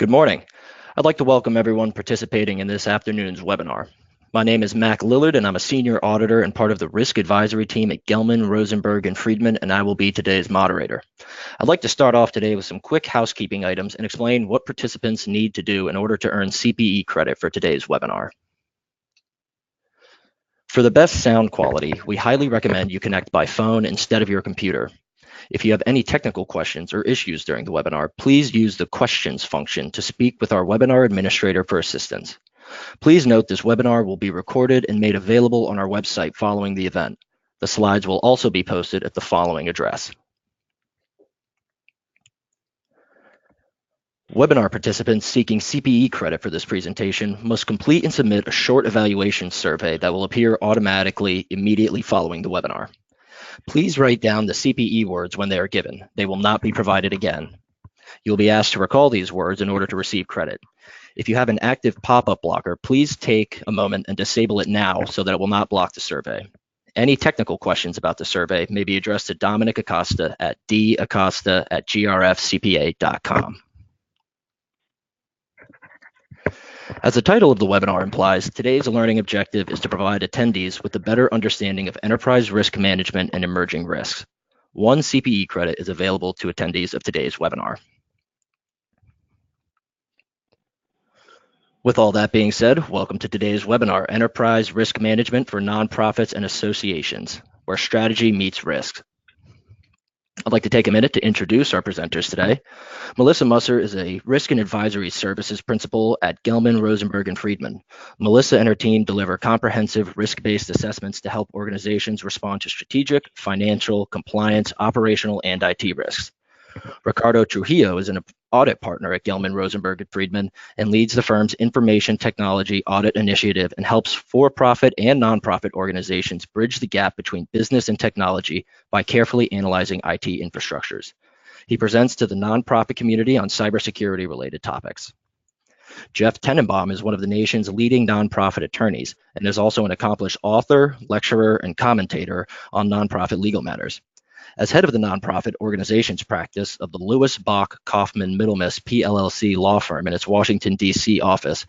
Good morning. I'd like to welcome everyone participating in this afternoon's webinar. My name is Mac Lillard, and I'm a senior auditor and part of the risk advisory team at Gelman, Rosenberg, and Freedman, and I will be today's moderator. I'd like to start off today with some quick housekeeping items and explain what participants need to do in order to earn CPE credit for today's webinar. For the best sound quality, we highly recommend you connect by phone instead of your computer. If you have any technical questions or issues during the webinar, please use the questions function to speak with our webinar administrator for assistance. Please note this webinar will be recorded and made available on our website following the event. The slides will also be posted at the following address. Webinar participants seeking CPE credit for this presentation must complete and submit a short evaluation survey that will appear automatically immediately following the webinar. Please write down the CPE words when they are given. They will not be provided again. You'll be asked to recall these words in order to receive credit. If you have an active pop-up blocker, please take a moment and disable it now so that it will not block the survey. Any technical questions about the survey may be addressed to Dominic Acosta at dacosta@grfcpa.com. As the title of the webinar implies, today's learning objective is to provide attendees with a better understanding of enterprise risk management and emerging risks. One CPE credit is available to attendees of today's webinar. With all that being said, welcome to today's webinar, Enterprise Risk Management for Nonprofits and Associations, where strategy meets risk. I'd like to take a minute to introduce our presenters today. Melissa Musser is a Risk and Advisory Services Principal at Gelman, Rosenberg, and Freedman. Melissa and her team deliver comprehensive risk-based assessments to help organizations respond to strategic, financial, compliance, operational, and IT risks. Ricardo Trujillo is an audit partner at Gelman, Rosenberg, and Freedman and leads the firm's information technology audit initiative and helps for-profit and nonprofit organizations bridge the gap between business and technology by carefully analyzing IT infrastructures. He presents to the nonprofit community on cybersecurity-related topics. Jeff Tenenbaum is one of the nation's leading nonprofit attorneys and is also an accomplished author, lecturer, and commentator on nonprofit legal matters. As head of the nonprofit organizations practice of the Lewis, Bach, Kaufman, Middlemiss PLLC law firm in its Washington, D.C. office,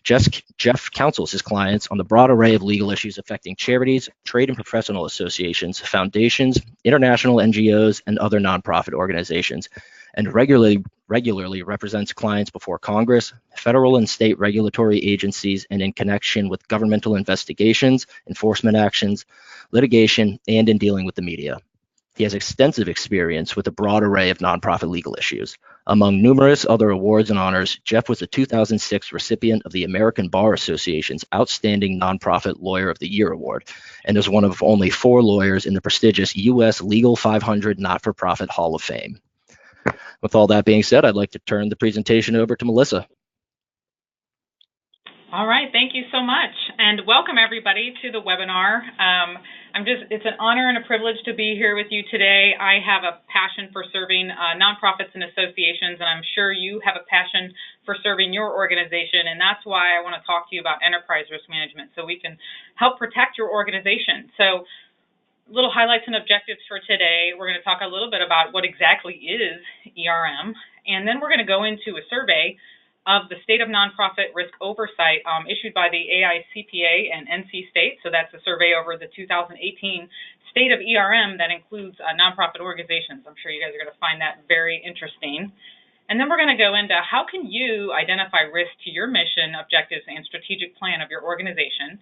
Jeff counsels his clients on the broad array of legal issues affecting charities, trade and professional associations, foundations, international NGOs, and other nonprofit organizations, and regularly represents clients before Congress, federal and state regulatory agencies, and in connection with governmental investigations, enforcement actions, litigation, and in dealing with the media. He has extensive experience with a broad array of nonprofit legal issues. Among numerous other awards and honors, Jeff was the 2006 recipient of the American Bar Association's Outstanding Nonprofit Lawyer of the Year Award, and is one of only 4 lawyers in the prestigious U.S. Legal 500 Not-for-Profit Hall of Fame. With all that being said, I'd like to turn the presentation over to Melissa. All right, thank you so much, and welcome everybody to the webinar. It's an honor and a privilege to be here with you today. I have a passion for serving nonprofits and associations, and I'm sure you have a passion for serving your organization, and that's why I want to talk to you about enterprise risk management so we can help protect your organization. So, little highlights and objectives for today. We're going to talk a little bit about what exactly is ERM, and then we're going to go into a survey of the State of Nonprofit Risk Oversight issued by the AICPA and NC State. So that's a survey over the 2018 State of ERM that includes nonprofit organizations. I'm sure you guys are going to find that very interesting. And then we're going to go into how can you identify risk to your mission, objectives, and strategic plan of your organization.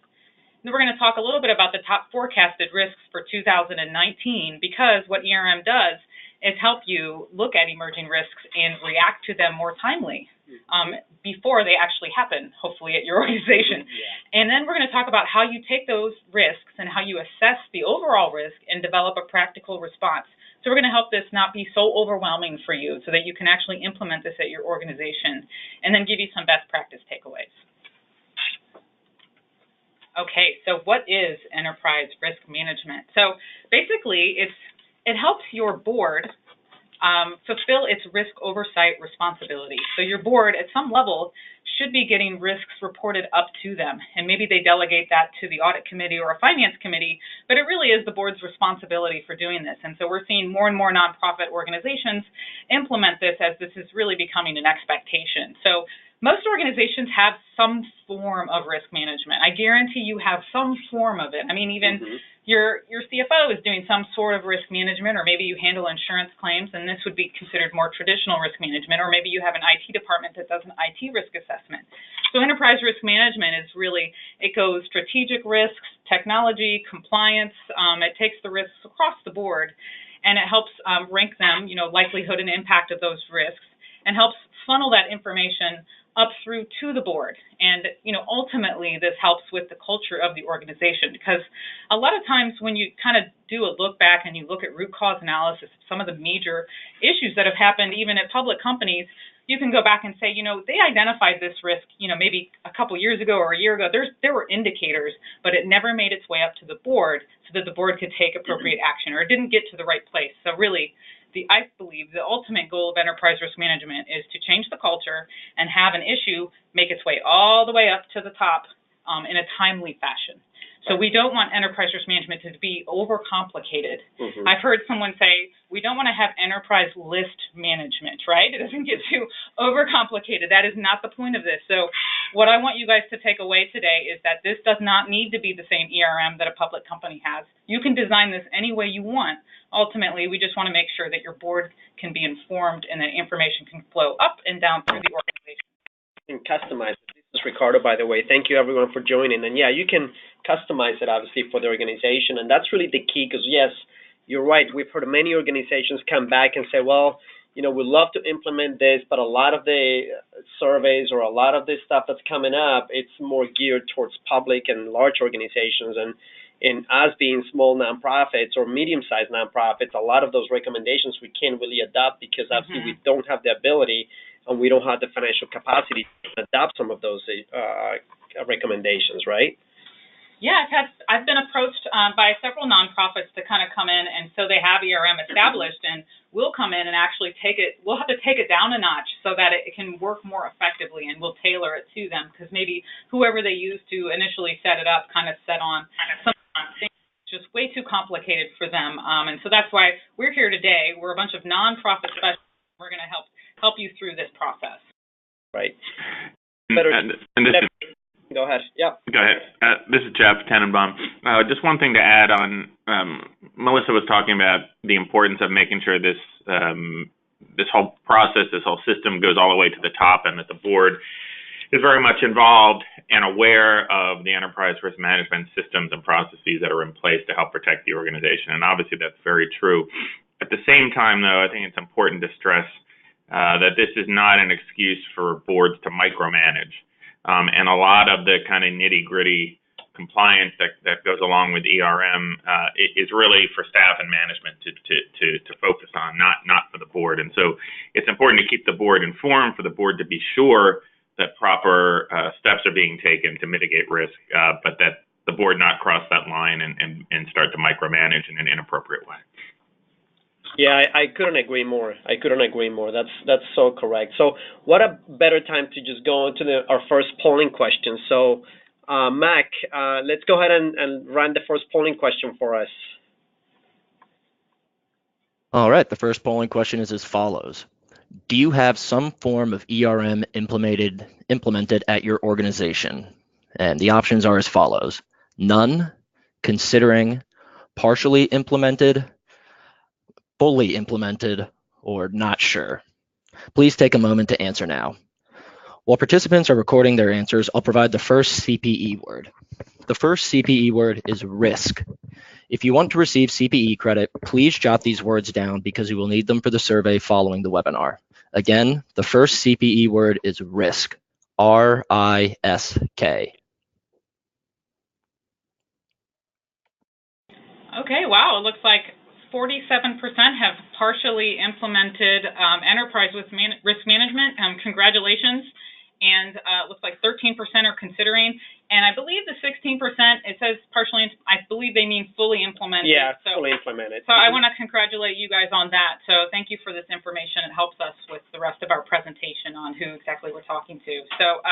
Then we're going to talk a little bit about the top forecasted risks for 2019, because what ERM does is help you look at emerging risks and react to them more timely before they actually happen, hopefully, at your organization. Yeah. And then we're going to talk about how you take those risks and how you assess the overall risk and develop a practical response. So we're going to help this not be so overwhelming for you so that you can actually implement this at your organization, and then give you some best practice takeaways. Okay, so what is enterprise risk management? So basically, it helps your board fulfill its risk oversight responsibility. So your board, at some level, should be getting risks reported up to them. And maybe they delegate that to the audit committee or a finance committee, but it really is the board's responsibility for doing this. And so we're seeing more and more nonprofit organizations implement this as this is really becoming an expectation. So most organizations have some form of risk management. I guarantee you have some form of it. I mean, even your CFO is doing some sort of risk management, or maybe you handle insurance claims, and this would be considered more traditional risk management, or maybe you have an IT department that does an IT risk assessment. So enterprise risk management is really, it goes strategic risks, technology, compliance. It takes the risks across the board, and it helps rank them, likelihood and impact of those risks, and helps funnel that information up through to the board. And, ultimately this helps with the culture of the organization, because a lot of times when you kind of do a look back and you look at root cause analysis of some of the major issues that have happened even at public companies, you can go back and say, they identified this risk, maybe a couple years ago or a year ago. There were indicators, but it never made its way up to the board so that the board could take appropriate action, or it didn't get to the right place. So really, I believe the ultimate goal of enterprise risk management is to change the culture and have an issue make its way all the way up to the top in a timely fashion. So we don't want enterprise risk management to be overcomplicated. I've heard someone say, we don't want to have enterprise list management, right? It doesn't get too overcomplicated. That is not the point of this. So what I want you guys to take away today is that this does not need to be the same ERM that a public company has. You can design this any way you want. Ultimately, we just want to make sure that your board can be informed and that information can flow up and down through the organization. And customize it. This is Ricardo, by the way. Thank you, everyone, for joining. And yeah, you can customize it, obviously, for the organization. And that's really the key, because, yes, you're right. We've heard many organizations come back and say, well, we'd love to implement this, but a lot of the surveys or a lot of the stuff that's coming up, it's more geared towards public and large organizations. And in us being small nonprofits or medium-sized nonprofits, a lot of those recommendations we can't really adopt, because obviously we don't have the ability and we don't have the financial capacity to adopt some of those recommendations, right? Yeah, I've been approached by several nonprofits to kind of come in, and so they have ERM established, and we'll come in and actually we'll have to take it down a notch so that it can work more effectively, and we'll tailor it to them, because maybe whoever they used to initially set it up kind of set on some things just way too complicated for them. And so that's why we're here today. We're a bunch of nonprofit specialists. We're going to help you through this process. Right. Go ahead. Yeah. Go ahead. This is Jeff Tenenbaum. Just one thing to add on. Melissa was talking about the importance of making sure this whole process, this whole system goes all the way to the top, and that the board is very much involved and aware of the enterprise risk management systems and processes that are in place to help protect the organization. And obviously that's very true. At the same time, though, I think it's important to stress that this is not an excuse for boards to micromanage. And a lot of the kind of nitty-gritty compliance that goes along with ERM is really for staff and management to focus on, not for the board. And so it's important to keep the board informed, for the board to be sure that proper steps are being taken to mitigate risk, but that the board not cross that line and start to micromanage in an inappropriate way. Yeah, I couldn't agree more. That's so correct. So what a better time to just go into our first polling question. So, Mac, let's go ahead and run the first polling question for us. All right, the first polling question is as follows. Do you have some form of ERM implemented at your organization? And the options are as follows: none, considering, partially implemented, fully implemented, or not sure. Please take a moment to answer now. While participants are recording their answers, I'll provide the first CPE word. The first CPE word is risk. If you want to receive CPE credit, please jot these words down because you will need them for the survey following the webinar. Again, the first CPE word is risk, R-I-S-K. Okay, wow, it looks like 47% have partially implemented enterprise risk management. Congratulations. And it looks like 13% are considering. And I believe the 16%, it says partially, I believe believe they mean fully implemented. Yeah, so, fully implemented. So I want to congratulate you guys on that. So thank you for this information. It helps us with the rest of our presentation on who exactly we're talking to. So,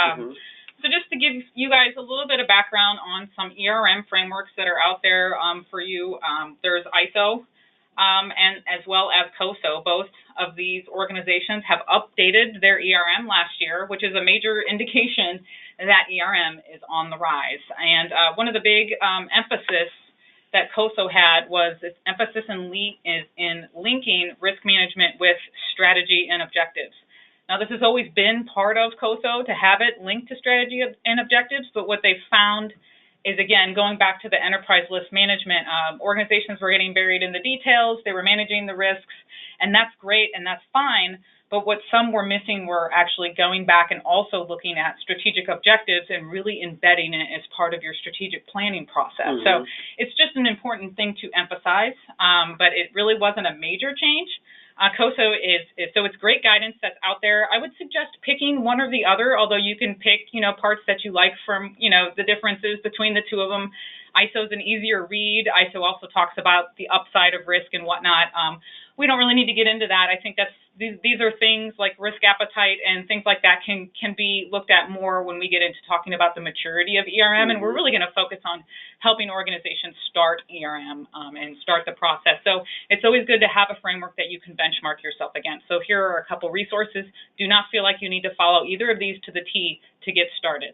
so just to give you guys a little bit of background on some ERM frameworks that are out there for you, there's ISO and as well as COSO. Both of these organizations have updated their ERM last year, which is a major indication that ERM is on the rise. And one of the big emphasis that COSO had was its emphasis in linking risk management with strategy and objectives. Now, this has always been part of COSO to have it linked to strategy and objectives, but what they found is, again, going back to the enterprise risk management, organizations were getting buried in the details, they were managing the risks, and that's great and that's fine, but what some were missing were actually going back and also looking at strategic objectives and really embedding it as part of your strategic planning process. So it's just an important thing to emphasize, but it really wasn't a major change. COSO so it's great guidance that's out there. I would suggest picking one or the other, although you can pick, parts that you like from, the differences between the two of them. ISO is an easier read. ISO also talks about the upside of risk and whatnot. We don't really need to get into that. I think these are things like risk appetite and things like that can be looked at more when we get into talking about the maturity of ERM, and we're really going to focus on helping organizations start ERM and start the process. So it's always good to have a framework that you can benchmark yourself against. So here are a couple resources. Do not feel like you need to follow either of these to the T to get started.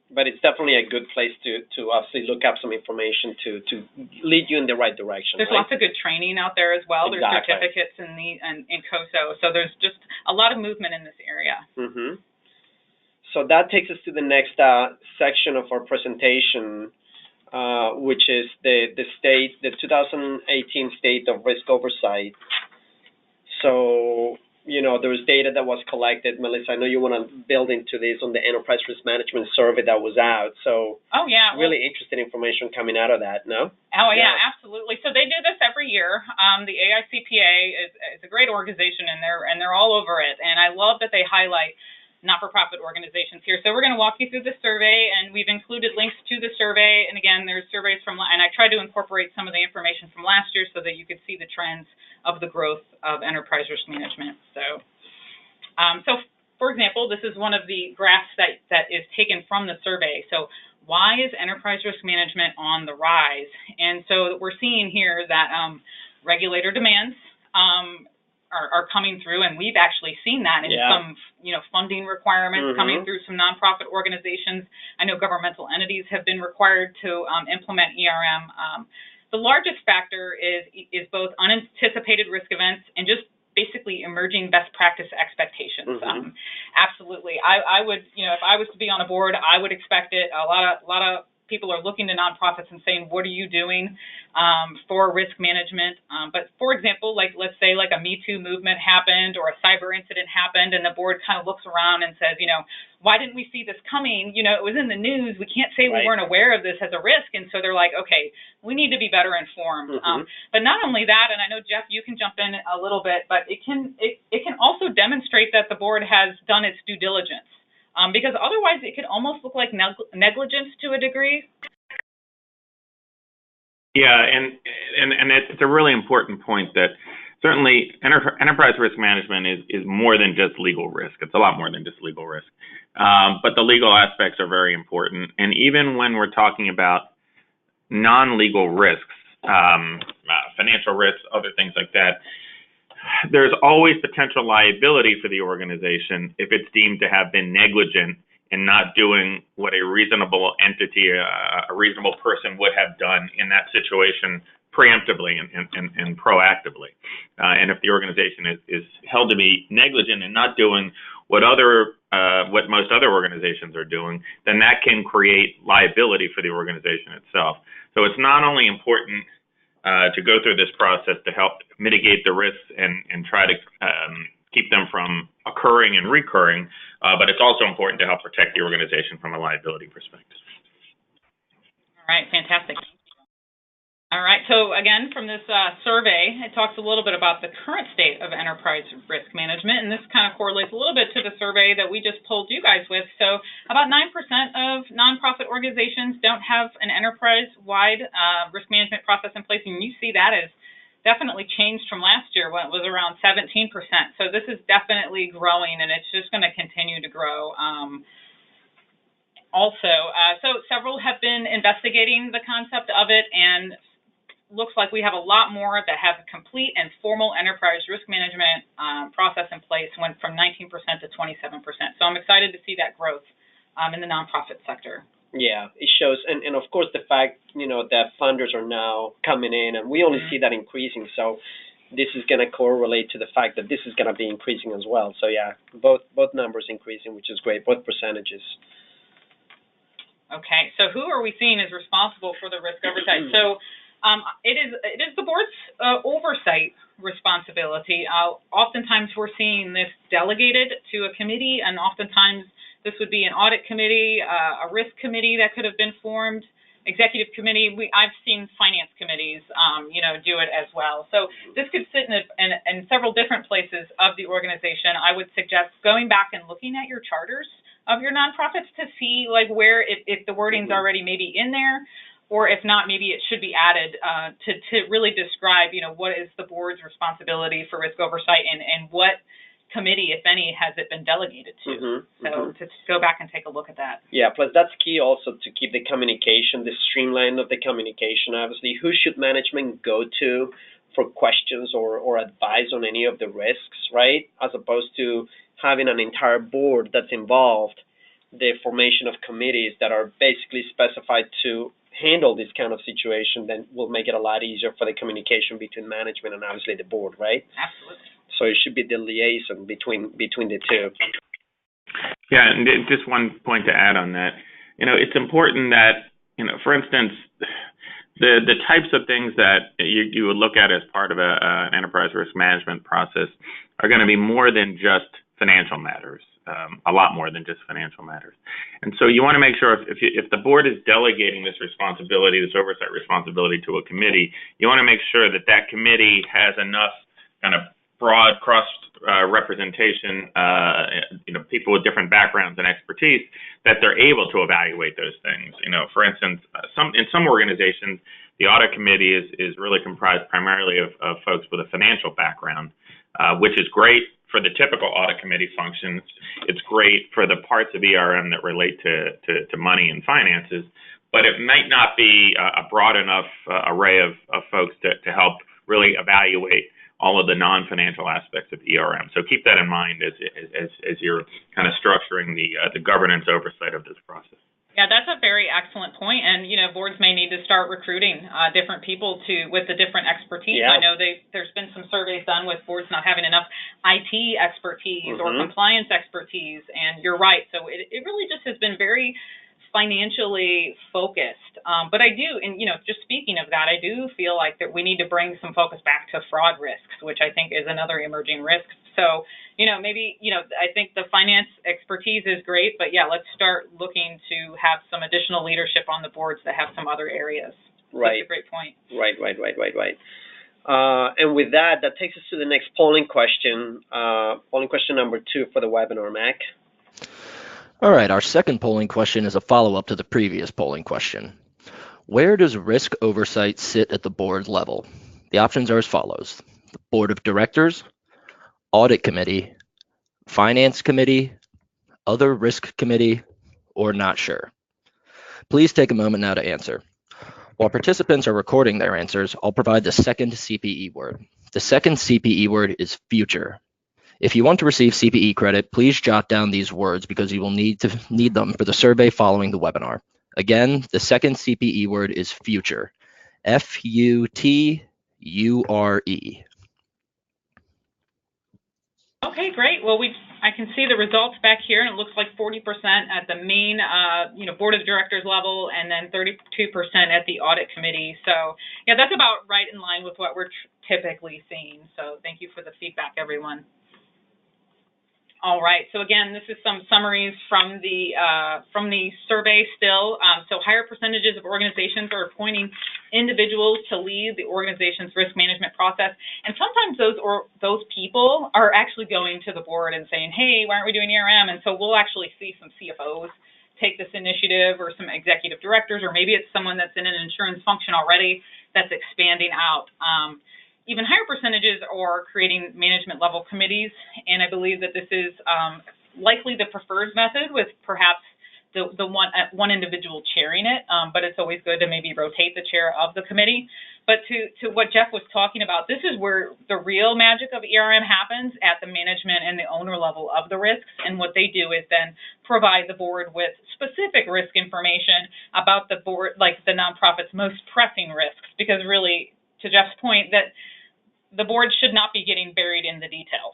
But it's definitely a good place to obviously look up some information to lead you in the right direction. There's lots of good training out there as well. There's certificates in COSO. So there's just a lot of movement in this area. So that takes us to the next section of our presentation, which is the 2018 State of Risk Oversight. So, there was data that was collected. Melissa, I know you want to build into this on the Enterprise Risk Management Survey that was out. So, really interesting information coming out of that, no? Oh, yeah, absolutely. So they do this every year. The AICPA is a great organization, and they're all over it. And I love that they highlight not-for-profit organizations here. So we're going to walk you through the survey, and we've included links to the survey. And again, there's surveys and I tried to incorporate some of the information from last year so that you could see the trends of the growth of enterprise risk management. So, for example, this is one of the graphs that is taken from the survey. So why is enterprise risk management on the rise? And so we're seeing here that regulator demands are coming through, and we've actually seen that in some, funding requirements coming through some nonprofit organizations. I know governmental entities have been required to implement ERM. The largest factor is both unanticipated risk events and just basically emerging best practice expectations. Absolutely, I would, if I was to be on a board, I would expect it. A lot of people are looking to nonprofits and saying, what are you doing for risk management? But for example, let's say a Me Too movement happened or a cyber incident happened, and the board kind of looks around and says, why didn't we see this coming? It was in the news. We can't say we weren't aware of this as a risk. And so they're like, okay, we need to be better informed. But not only that, and I know, Jeff, you can jump in a little bit, but it can also demonstrate that the board has done its due diligence. Because otherwise it could almost look like negligence to a degree. Yeah, and it's a really important point that certainly enterprise risk management is more than just legal risk. It's a lot more than just legal risk. But the legal aspects are very important. And even when we're talking about non-legal risks, financial risks, other things like that, there's always potential liability for the organization if it's deemed to have been negligent in not doing what a reasonable entity, a reasonable person would have done in that situation preemptively and proactively. And if the organization is held to be negligent in not doing what most other organizations are doing, then that can create liability for the organization itself. So it's not only important to go through this process to help mitigate the risks and try to keep them from occurring and recurring, but it's also important to help protect the organization from a liability perspective. All right, fantastic. All right, so again, from this survey, it talks a little bit about the current state of enterprise risk management, and this kind of correlates a little bit to the survey that we just polled you guys with. So about 9% of nonprofit organizations don't have an enterprise-wide risk management process in place, and you see that as definitely changed from last year when it was around 17%. So this is definitely growing, and it's just going to continue to grow. So several have been investigating the concept of it, and looks like we have a lot more that have a complete and formal enterprise risk management process in place, went from 19% to 27%. So I'm excited to see that growth in the nonprofit sector. Yeah, it shows, and of course the fact, that funders are now coming in, and we only see that increasing. So this is going to correlate to the fact that this is going to be increasing as well. So yeah, both numbers increasing, which is great, both percentages. Okay, so who are we seeing as responsible for the risk oversight? So it is the board's oversight responsibility. Oftentimes we're seeing this delegated to a committee, and oftentimes this would be an audit committee, a risk committee that could have been formed, executive committee. I've seen finance committees, do it as well. So this could sit in several different places of the organization. I would suggest going back and looking at your charters of your nonprofits to see where, if the wording's already maybe in there, or if not, maybe it should be added to really describe, what is the board's responsibility for risk oversight, and what committee, if any, has it been delegated to. To go back and take a look at that. Yeah, plus that's key also to keep the communication, the streamline of the communication. Obviously, who should management go to for questions or advice on any of the risks, right? As opposed to having an entire board that's involved, the formation of committees that are basically specified to handle this kind of situation, then will make it a lot easier for the communication between management and obviously the board, right? Absolutely. So it should be the liaison between the two. Yeah, and just one point to add on that. It's important that, for instance, the types of things that you would look at as part of an enterprise risk management process are going to be more than just financial matters. A lot more than just financial matters. And so you want to make sure if the board is delegating this responsibility, this oversight responsibility to a committee, you want to make sure that that committee has enough kind of broad cross representation, people with different backgrounds and expertise, that they're able to evaluate those things. For instance, in some organizations, the audit committee is really comprised primarily of folks with a financial background, which is great for the typical audit committee functions. It's great for the parts of ERM that relate to money and finances, but it might not be a broad enough array of folks to help really evaluate all of the non-financial aspects of ERM. So keep that in mind as you're kind of structuring the governance oversight of this process. Yeah, that's a very excellent point, and boards may need to start recruiting different people with the different expertise. Yeah. I know there's been some surveys done with boards not having enough IT expertise or compliance expertise, and you're right. So it really just has been very financially focused. But I do, and just speaking of that, I do feel like that we need to bring some focus back to fraud risks, which I think is another emerging risk. So, maybe, I think the finance expertise is great, but yeah, let's start looking to have some additional leadership on the boards that have some other areas. Right. That's a great point. Right. And with that takes us to the next polling question number 2 for the webinar, Mac. All right, our second polling question is a follow-up to the previous polling question. Where does risk oversight sit at the board level? The options are as follows: the board of directors, audit committee, finance committee, other risk committee, or not sure. Please take a moment now to answer. While participants are recording their answers, I'll provide the second CPE word. The second CPE word is future. If you want to receive CPE credit, please jot down these words because you will need them for the survey following the webinar. Again, the second CPE word is future. F-U-T-U-R-E. Okay, great. Well, I can see the results back here, and it looks like 40% at the main, board of directors level, and then 32% at the audit committee. So, yeah, that's about right in line with what we're typically seeing. So, thank you for the feedback, everyone. All right. So again, this is some summaries from the survey still. So higher percentages of organizations are appointing individuals to lead the organization's risk management process. And sometimes those people are actually going to the board and saying, hey, why aren't we doing ERM? And so we'll actually see some CFOs take this initiative, or some executive directors, or maybe it's someone that's in an insurance function already that's expanding out. Even higher percentages are creating management level committees, and I believe that this is likely the preferred method, with perhaps the one individual chairing it, but it's always good to maybe rotate the chair of the committee. But to what Jeff was talking about, this is where the real magic of ERM happens, at the management and the owner level of the risks. And what they do is then provide the board with specific risk information about the board, like the nonprofit's most pressing risks, because really, to Jeff's point, that the board should not be getting buried in the details.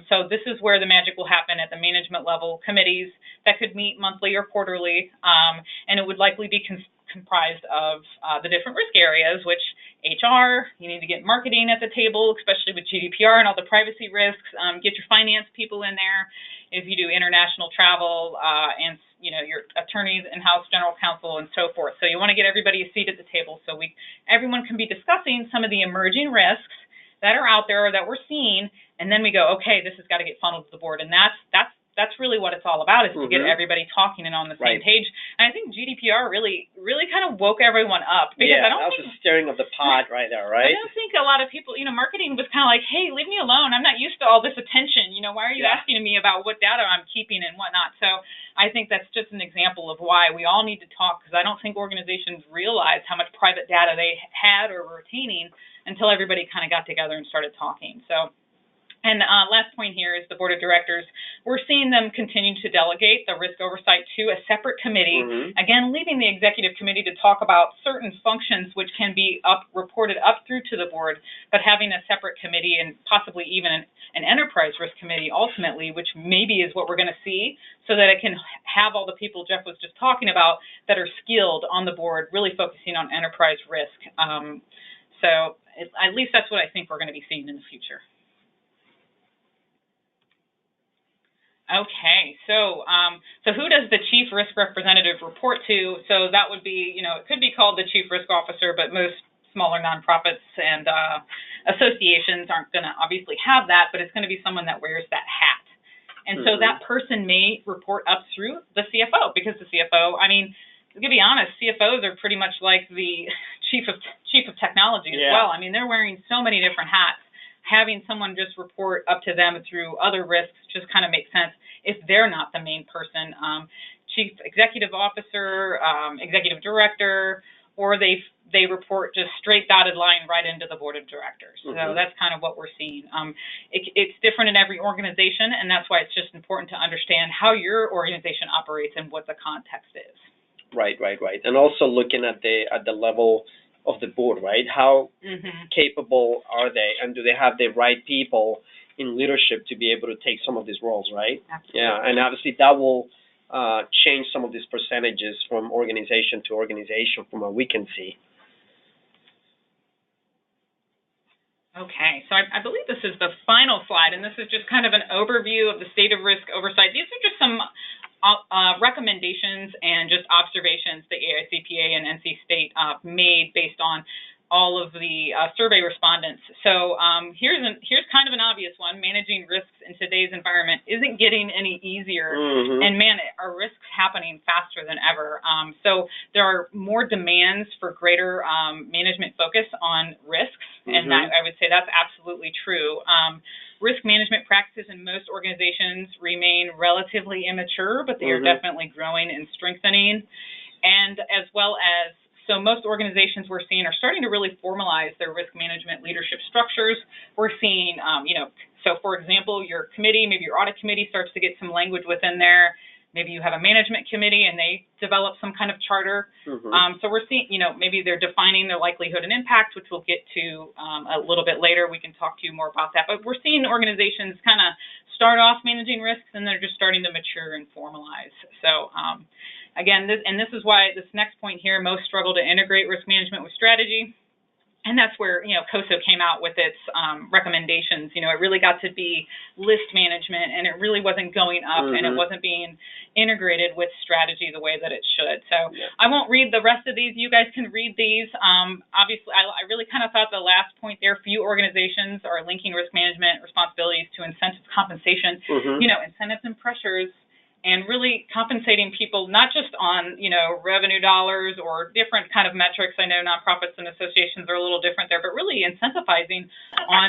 So this is where the magic will happen, at the management level committees that could meet monthly or quarterly, and it would likely be comprised of the different risk areas, which HR, you need to get marketing at the table, especially with GDPR and all the privacy risks. Get your finance people in there. If you do international travel, and your attorneys, in-house general counsel, and so forth. So you want to get everybody a seat at the table, so everyone can be discussing some of the emerging risks that are out there that we're seeing, and then we go, okay, this has got to get funneled to the board, and that's really what it's all about, is to get everybody talking and on the same page. And I think GDPR really kind of woke everyone up, because I don't think that was the stirring of the pot right there, right? I don't think a lot of people, marketing was kind of like, hey, leave me alone. I'm not used to all this attention. Why are you asking me about what data I'm keeping and whatnot? So I think that's just an example of why we all need to talk, because I don't think organizations realize how much private data they had or were retaining until everybody kind of got together and started talking. So, and last point here is the board of directors. We're seeing them continue to delegate the risk oversight to a separate committee, again, leaving the executive committee to talk about certain functions which can be reported up through to the board, but having a separate committee, and possibly even an enterprise risk committee ultimately, which maybe is what we're going to see, so that it can have all the people Jeff was just talking about that are skilled on the board, really focusing on enterprise risk. So at least that's what I think we're going to be seeing in the future. Okay, so who does the chief risk representative report to? So that would be, it could be called the chief risk officer, but most smaller nonprofits and associations aren't going to obviously have that, but it's going to be someone that wears that hat. And so that person may report up through the CFO, because the CFO, to be honest, CFOs are pretty much like the chief of technology as well. They're wearing so many different hats. Having someone just report up to them through other risks just kind of makes sense if they're not the main person. Chief executive officer, executive director, or they report just straight dotted line right into the board of directors. So that's kind of what we're seeing. It's different in every organization, and that's why it's just important to understand how your organization operates and what the context is. Right. And also looking at the level of the board, right? How capable are they, and do they have the right people in leadership to be able to take some of these roles, right? Absolutely. Yeah, and obviously that will change some of these percentages from organization to organization from what we can see. Okay, so I believe this is the final slide, and this is just kind of an overview of the state of risk oversight. These are just some recommendations and just observations the AICPA and NC State made based on all of the survey respondents. So here's kind of an obvious one. Managing risks in today's environment isn't getting any easier, and man, are risks happening faster than ever. So there are more demands for greater management focus on risks, and that, I would say that's absolutely true. Risk management practices in most organizations remain relatively immature, but they are definitely growing and strengthening. And as well as, so most organizations we're seeing are starting to really formalize their risk management leadership structures. We're seeing, so for example, your committee, maybe your audit committee starts to get some language within there. Maybe you have a management committee and they develop some kind of charter. So we're seeing, maybe they're defining their likelihood and impact, which we'll get to a little bit later. We can talk to you more about that. But we're seeing organizations kind of start off managing risks, and they're just starting to mature and formalize. So again, this is why this next point here, most struggle to integrate risk management with strategy. And that's where, COSO came out with its recommendations. It really got to be list management, and it really wasn't going up, and it wasn't being integrated with strategy the way that it should. So I won't read the rest of these. You guys can read these. Obviously, I really kind of thought the last point there, few organizations are linking risk management responsibilities to incentive compensation, incentives and pressures, and really compensating people not just on, revenue dollars or different kind of metrics. I know nonprofits and associations are a little different there, but really incentivizing on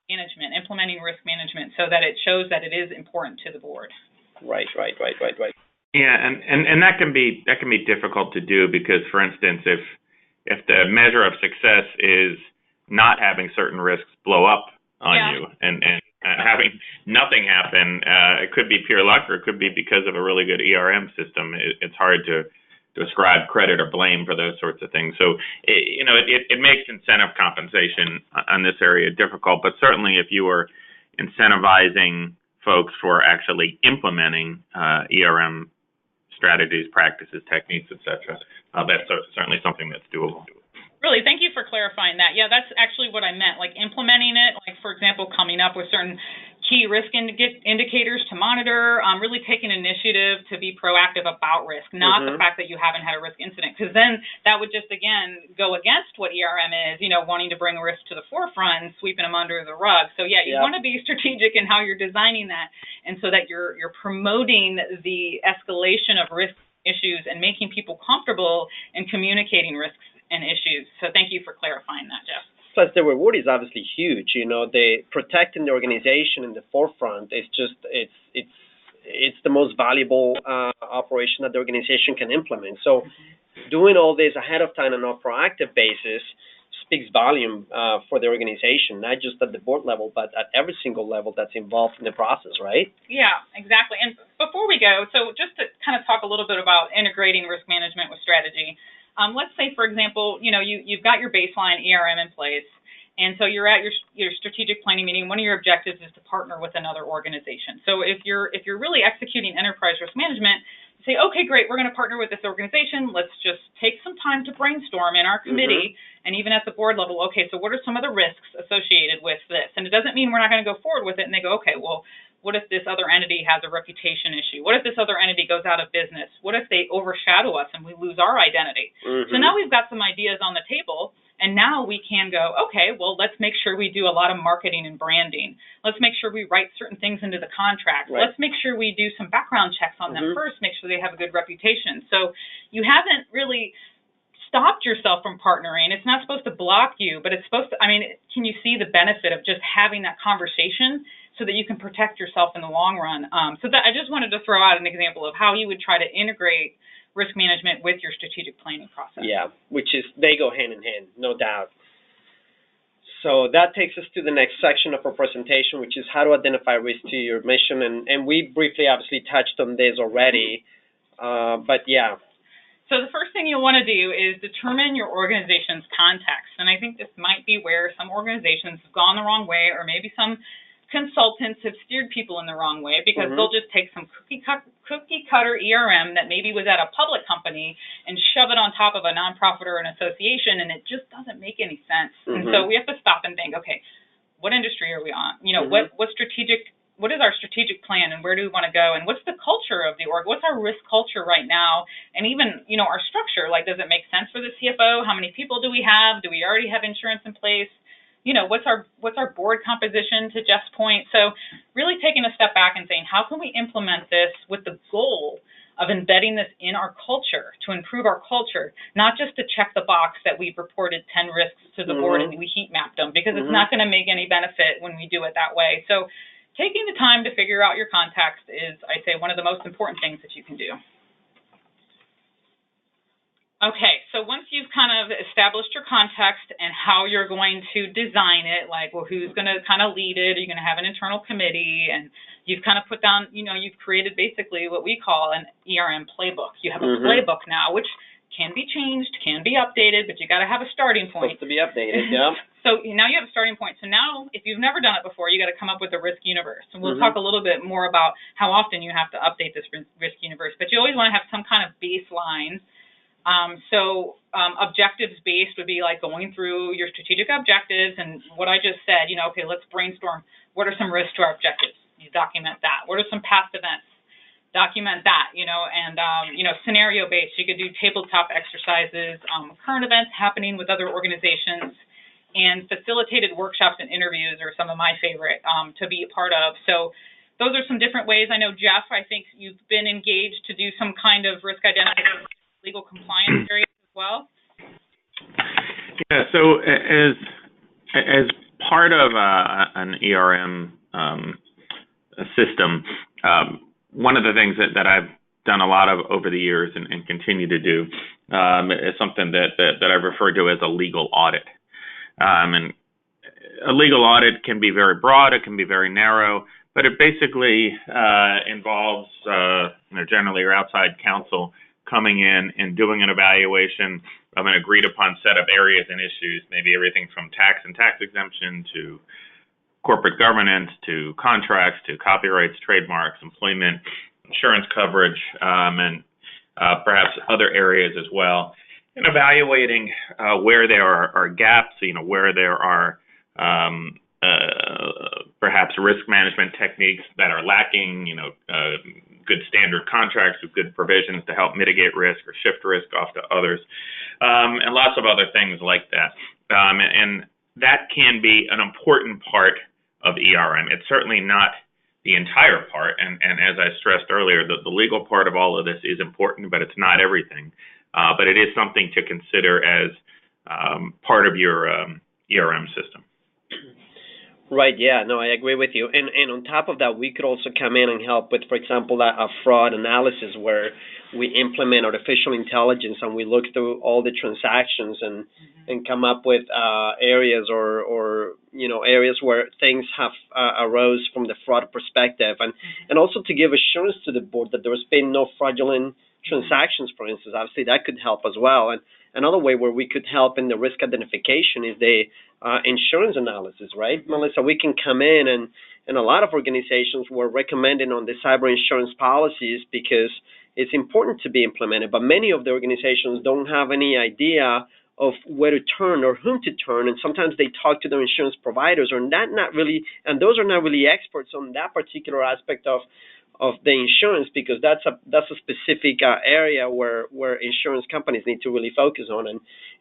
management, implementing risk management so that it shows that it is important to the board. Right. Yeah, and that can be difficult to do because, for instance, if the measure of success is not having certain risks blow up on you and having nothing happen, it could be pure luck, or it could be because of a really good ERM system. It's hard to ascribe credit or blame for those sorts of things. So, it makes incentive compensation on this area difficult. But certainly, if you are incentivizing folks for actually implementing ERM strategies, practices, techniques, etc., that's certainly something that's doable. Really, thank you for clarifying that. Yeah, that's actually what I meant, like implementing it, like, for example, coming up with certain key risk indicators to monitor, really taking initiative to be proactive about risk, not the fact that you haven't had a risk incident, because then that would just, again, go against what ERM is, wanting to bring risk to the forefront and sweeping them under the rug. So, yeah, you want to be strategic in how you're designing that, and so that you're promoting the escalation of risk issues and making people comfortable in communicating risks and issues. So thank you for clarifying that, Jeff. Plus, the reward is obviously huge. The protecting the organization in the forefront is just it's the most valuable operation that the organization can implement. So, doing all this ahead of time on a proactive basis speaks volume for the organization, not just at the board level, but at every single level that's involved in the process, right? Yeah, exactly. And before we go, so just to kind of talk a little bit about integrating risk management with strategy. Let's say, for example, you've got your baseline ERM in place, and so you're at your strategic planning meeting. One of your objectives is to partner with another organization. So if you're really executing enterprise risk management, you say, okay, great, we're going to partner with this organization. Let's just take some time to brainstorm in our committee, and even at the board level. Okay, so what are some of the risks associated with this? And it doesn't mean we're not going to go forward with it. And they go, okay, well, what if this other entity has a reputation issue? What if this other entity goes out of business? What if they overshadow us and we lose our identity? So now we've got some ideas on the table, and now we can go, okay, well, let's make sure we do a lot of marketing and branding. Let's make sure we write certain things into the contract. Right. Let's make sure we do some background checks on them first, make sure they have a good reputation. So you haven't really stopped yourself from partnering. It's not supposed to block you, but it's supposed to, can you see the benefit of just having that conversation so that you can protect yourself in the long run? So that I just wanted to throw out an example of how you would try to integrate risk management with your strategic planning process. Yeah, which is, they go hand in hand, no doubt. So that takes us to the next section of our presentation, which is how to identify risk to your mission. And we briefly, obviously, touched on this already, but yeah. So the first thing you'll want to do is determine your organization's context. And I think this might be where some organizations have gone the wrong way, or maybe some consultants have steered people in the wrong way, because they'll just take some cookie cutter ERM that maybe was at a public company and shove it on top of a nonprofit or an association, and it just doesn't make any sense. And so we have to stop and think, okay, what industry are we on? What is our strategic plan, and where do we want to go? And what's the culture of the org? What's our risk culture right now? And even, our structure, like, does it make sense for the CFO? How many people do we have? Do we already have insurance in place? What's our board composition, to Jeff's point? So really taking a step back and saying, how can we implement this with the goal of embedding this in our culture to improve our culture, not just to check the box that we've reported 10 risks to the board and we heat mapped them, because it's not going to make any benefit when we do it that way. So taking the time to figure out your context is, I'd say, one of the most important things that you can do. Okay, so once you've kind of established your context and how you're going to design it, like, well, who's going to kind of lead it? Are you going to have an internal committee? And you've kind of put down, you've created basically what we call an ERM playbook. You have a playbook now, which can be changed, can be updated, but you got to have a starting point. Supposed to be updated, yeah. So now you have a starting point. So now, if you've never done it before, you got to come up with a risk universe. And we'll talk a little bit more about how often you have to update this risk universe. But you always want to have some kind of baseline Objectives-based would be like going through your strategic objectives and what I just said, okay, let's brainstorm. What are some risks to our objectives? You document that. What are some past events? Document that, and scenario-based. You could do tabletop exercises, current events happening with other organizations, and facilitated workshops and interviews are some of my favorite to be a part of. So those are some different ways. I know, Jeff, I think you've been engaged to do some kind of risk identification, legal compliance areas as well. Yeah, so as part of an ERM system, one of the things that I've done a lot of over the years and continue to do is something that I've referred to as a legal audit. And a legal audit can be very broad, it can be very narrow, but it basically involves generally your outside counsel coming in and doing an evaluation of an agreed upon set of areas and issues, maybe everything from tax and tax exemption to corporate governance to contracts to copyrights, trademarks, employment, insurance coverage, and perhaps other areas as well. And evaluating where there are gaps, where there are perhaps risk management techniques that are lacking, good standard contracts with good provisions to help mitigate risk or shift risk off to others, and lots of other things like that. And that can be an important part of ERM. It's certainly not the entire part, and as I stressed earlier, the legal part of all of this is important, but it's not everything. But it is something to consider as part of your ERM system. Right, yeah, no, I agree with you. And on top of that, we could also come in and help with, for example, a fraud analysis where we implement artificial intelligence and we look through all the transactions and come up with areas or areas where things have arose from the fraud perspective, and also to give assurance to the board that there's been no fraudulent transactions, for instance. Obviously, that could help as well. And another way where we could help in the risk identification is the insurance analysis, right, Melissa? We can come in and a lot of organizations were recommending on the cyber insurance policies because it's important to be implemented, but many of the organizations don't have any idea of where to turn or whom to turn, and sometimes they talk to their insurance providers, and those are not really experts on that particular aspect of the insurance, because that's a specific area where insurance companies need to really focus on,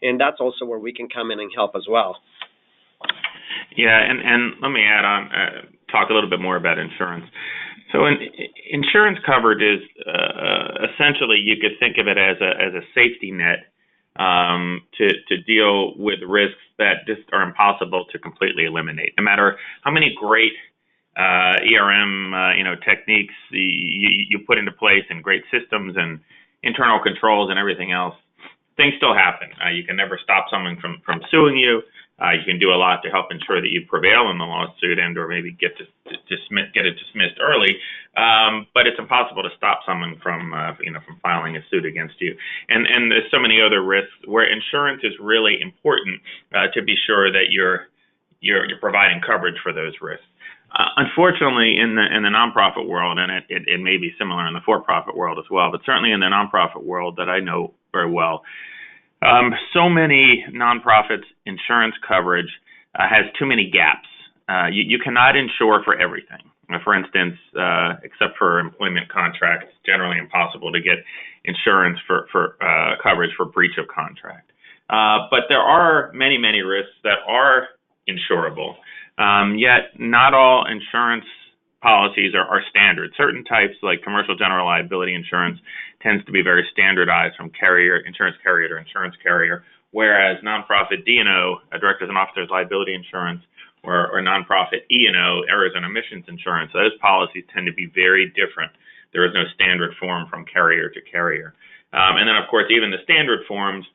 and that's also where we can come in and help as well. Yeah, and let me add on, talk a little bit more about insurance. So insurance coverage is essentially, you could think of it as a safety net to deal with risks that just are impossible to completely eliminate. No matter how many great ERM techniques you put into place and great systems and internal controls and everything else, things still happen. You can never stop someone from suing you. You can do a lot to help ensure that you prevail in the lawsuit and or maybe get it dismissed early, but it's impossible to stop someone from filing a suit against you. And there's so many other risks where insurance is really important to be sure that you're providing coverage for those risks. Unfortunately, in the nonprofit world, and it may be similar in the for-profit world as well, but certainly in the nonprofit world that I know very well, so many nonprofits' insurance coverage has too many gaps. You cannot insure for everything. For instance, except for employment contracts, it's generally impossible to get insurance for coverage for breach of contract. But there are many, many risks that are insurable. Yet not all insurance policies are standard. Certain types, like commercial general liability insurance, tends to be very standardized from insurance carrier to insurance carrier, whereas nonprofit D&O, directors and officers liability insurance, or nonprofit E&O, errors and omissions insurance, those policies tend to be very different. There is no standard form from carrier to carrier. And then, of course, even the standard forms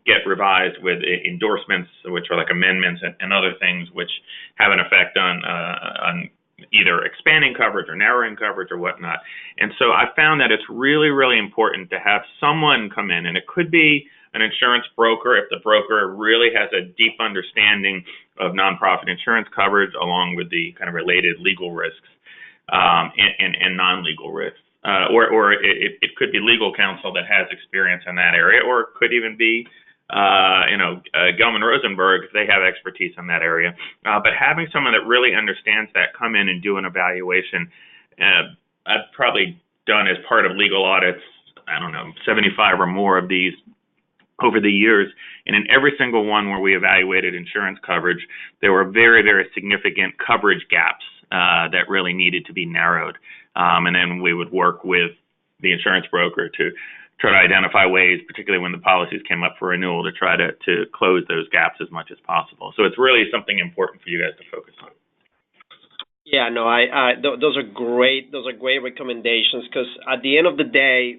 get revised with endorsements, which are like amendments and other things which have an effect on either expanding coverage or narrowing coverage or whatnot. And so I found that it's really, really important to have someone come in, and it could be an insurance broker if the broker really has a deep understanding of nonprofit insurance coverage along with the kind of related legal risks and non-legal risks. or it could be legal counsel that has experience in that area, or it could even be Gelman Rosenberg, if they have expertise in that area. But having someone that really understands that come in and do an evaluation, I've probably done as part of legal audits, 75 or more of these over the years. And in every single one where we evaluated insurance coverage, there were very, very significant coverage gaps that really needed to be narrowed. And then we would work with the insurance broker to try to identify ways, particularly when the policies came up for renewal, to try to close those gaps as much as possible. So it's really something important for you guys to focus on. Yeah, no, those are great. Those are great recommendations, because at the end of the day,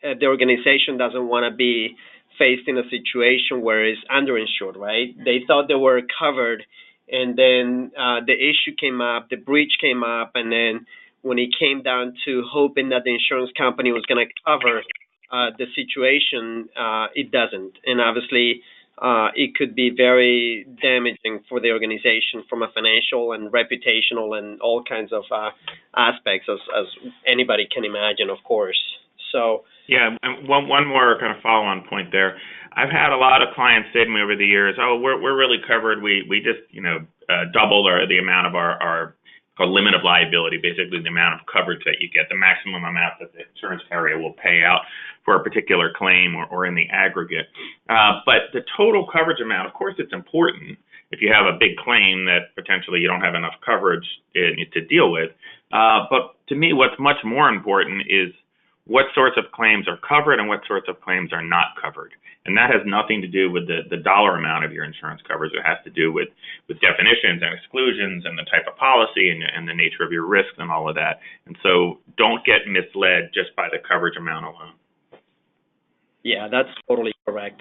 the organization doesn't want to be faced in a situation where it's underinsured, right? They thought they were covered, and then the issue came up, the breach came up, and then when it came down to hoping that the insurance company was going to cover the situation, it doesn't. And obviously, it could be very damaging for the organization from a financial and reputational and all kinds of aspects, as anybody can imagine, of course. So yeah, and one more kind of follow-on point there. I've had a lot of clients say to me over the years, "Oh, we're really covered. We just doubled the amount of our called limit of liability, basically the amount of coverage that you get, the maximum amount that the insurance carrier will pay out for a particular claim or in the aggregate. But the total coverage amount, of course, it's important if you have a big claim that potentially you don't have enough coverage to deal with. But to me, what's much more important is what sorts of claims are covered and what sorts of claims are not covered. And that has nothing to do with the dollar amount of your insurance coverage. It has to do with definitions and exclusions and the type of policy and the nature of your risks and all of that. And so don't get misled just by the coverage amount alone. Yeah, that's totally correct.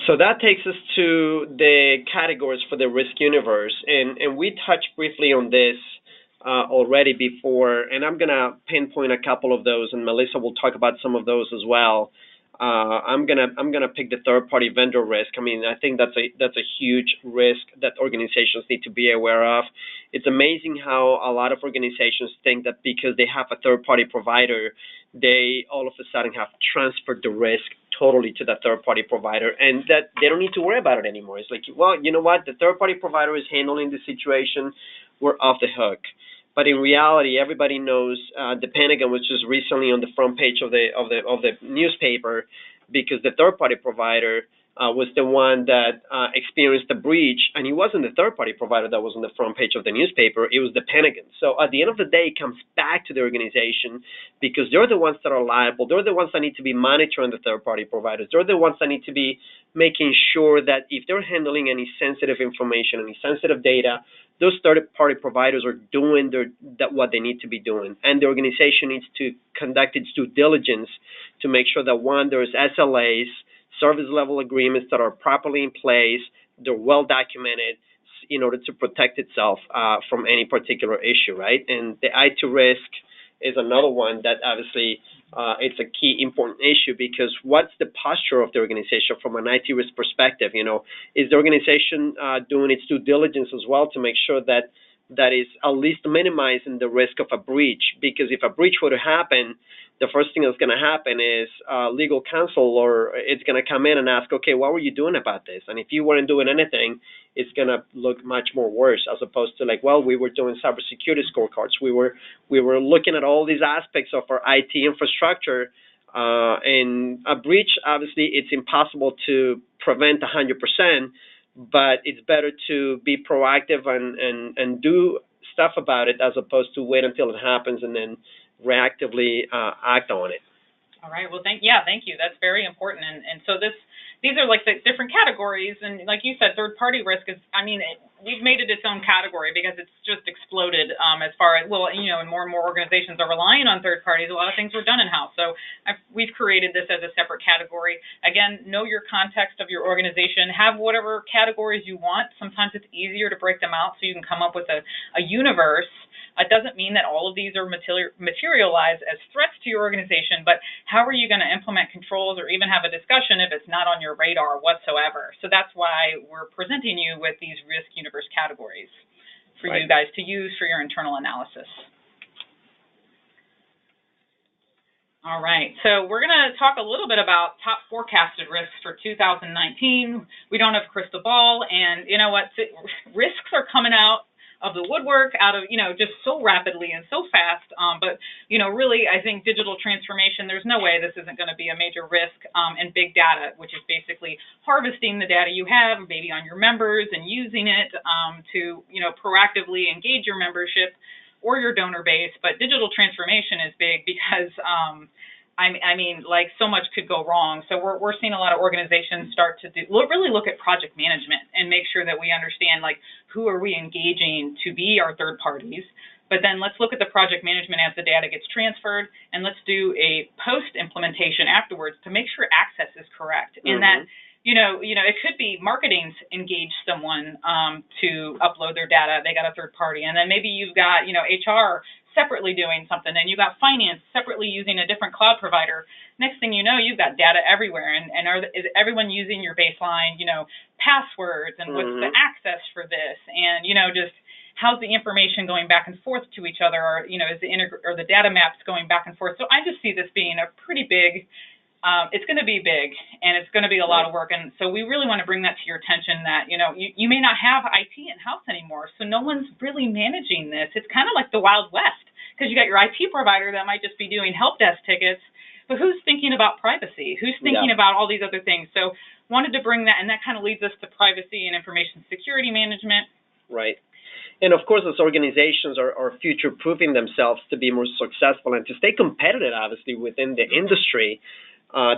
So that takes us to the categories for the risk universe. And we touched briefly on this already before, and I'm going to pinpoint a couple of those, and Melissa will talk about some of those as well. I'm gonna pick the third-party vendor risk. I mean, I think that's a huge risk that organizations need to be aware of. It's amazing how a lot of organizations think that because they have a third-party provider, they all of a sudden have transferred the risk totally to that third-party provider, and that they don't need to worry about it anymore. It's like, well, you know what? The third-party provider is handling the situation. We're off the hook. But in reality, everybody knows the Pentagon was just recently on the front page of the newspaper because the third-party provider was the one that experienced the breach, and it wasn't the third-party provider that was on the front page of the newspaper. It was the Pentagon. So at the end of the day, it comes back to the organization because they're the ones that are liable. They're the ones that need to be monitoring the third-party providers. They're the ones that need to be making sure that if they're handling any sensitive information, any sensitive data, those third-party providers are doing what they need to be doing. And the organization needs to conduct its due diligence to make sure that, one, there's SLAs, service level agreements that are properly in place, they're well documented in order to protect itself from any particular issue, right? And the IT risk is another one that obviously it's a key important issue because what's the posture of the organization from an IT risk perspective? Is the organization doing its due diligence as well to make sure that is at least minimizing the risk of a breach? Because if a breach were to happen, the first thing that's going to happen is legal counsel or it's going to come in and ask, okay, what were you doing about this? And if you weren't doing anything, it's going to look much more worse as opposed to like, well, we were doing cybersecurity scorecards. We were looking at all these aspects of our IT infrastructure. And a breach, obviously, it's impossible to prevent 100%, but it's better to be proactive and do stuff about it as opposed to wait until it happens and then reactively act on it. All right. Well, thank you. That's very important. And so these are like the different categories. And like you said, third-party risk is, we've made it its own category because it's just exploded as far as, and more organizations are relying on third parties. A lot of things were done in-house. So we've created this as a separate category. Again, know your context of your organization. Have whatever categories you want. Sometimes it's easier to break them out so you can come up with a universe. It doesn't mean that all of these are materialized as threats to your organization, but how are you going to implement controls or even have a discussion if it's not on your radar whatsoever? So that's why we're presenting you with these risk universe categories for you guys to use for your internal analysis. All right, so we're going to talk a little bit about top forecasted risks for 2019. We don't have a crystal ball, and you know what? Risks are coming out of the woodwork, out of, just so rapidly and so fast. But, really, I think digital transformation, there's no way this isn't going to be a major risk. And big data, which is basically harvesting the data you have, maybe on your members, and using it to, proactively engage your membership or your donor base. But digital transformation is big because, so much could go wrong. So we're seeing a lot of organizations start to really look at project management and make sure that we understand, who are we engaging to be our third parties. But then let's look at the project management as the data gets transferred, and let's do a post-implementation afterwards to make sure access is correct. Mm-hmm. And that, it could be marketing's engaged someone to upload their data. They got a third party. And then maybe you've got, HR separately doing something, and you got finance separately using a different cloud provider. Next thing you know, you've got data everywhere, and is everyone using your baseline, passwords, and what's the access for this, and just how's the information going back and forth to each other, or is the data maps going back and forth? So I just see this being a pretty big. It's going to be big, and it's going to be a lot of work, and so we really want to bring that to your attention that, you may not have IT in-house anymore, so no one's really managing this. It's kind of like the Wild West, because you got your IT provider that might just be doing help desk tickets, but who's thinking about privacy? Who's thinking about all these other things? So wanted to bring that, and that kind of leads us to privacy and information security management. Right. And of course, as organizations are future-proofing themselves to be more successful and to stay competitive, obviously, within the industry,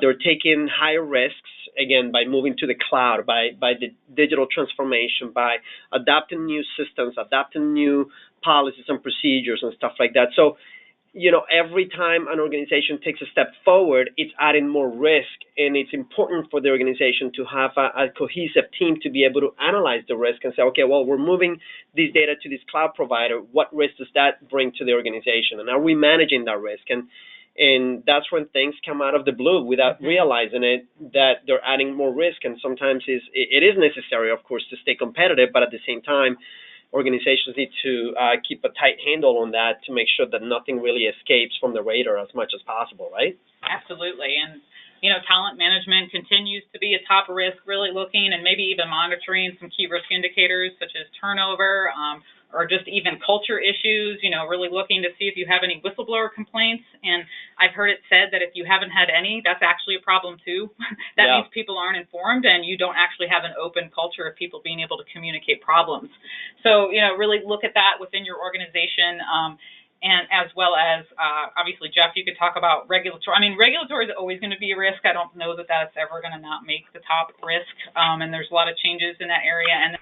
they're taking higher risks, again, by moving to the cloud, by the digital transformation, by adopting new systems, adopting new policies and procedures and stuff like that. So, every time an organization takes a step forward, it's adding more risk, and it's important for the organization to have a cohesive team to be able to analyze the risk and say, okay, well, we're moving this data to this cloud provider. What risk does that bring to the organization? And are we managing that risk? And that's when things come out of the blue without realizing it, that they're adding more risk. And sometimes it is necessary, of course, to stay competitive, but at the same time, organizations need to keep a tight handle on that to make sure that nothing really escapes from the radar as much as possible, right? Absolutely. And, talent management continues to be a top risk, really looking and maybe even monitoring some key risk indicators such as turnover, or just even culture issues, really looking to see if you have any whistleblower complaints. And I've heard it said that if you haven't had any, that's actually a problem too. That means people aren't informed, and you don't actually have an open culture of people being able to communicate problems. So, really look at that within your organization. And as well as, obviously, Jeff, you could talk about regulatory. I mean, regulatory is always going to be a risk. I don't know that that's ever going to not make the top risk. And there's a lot of changes in that area. And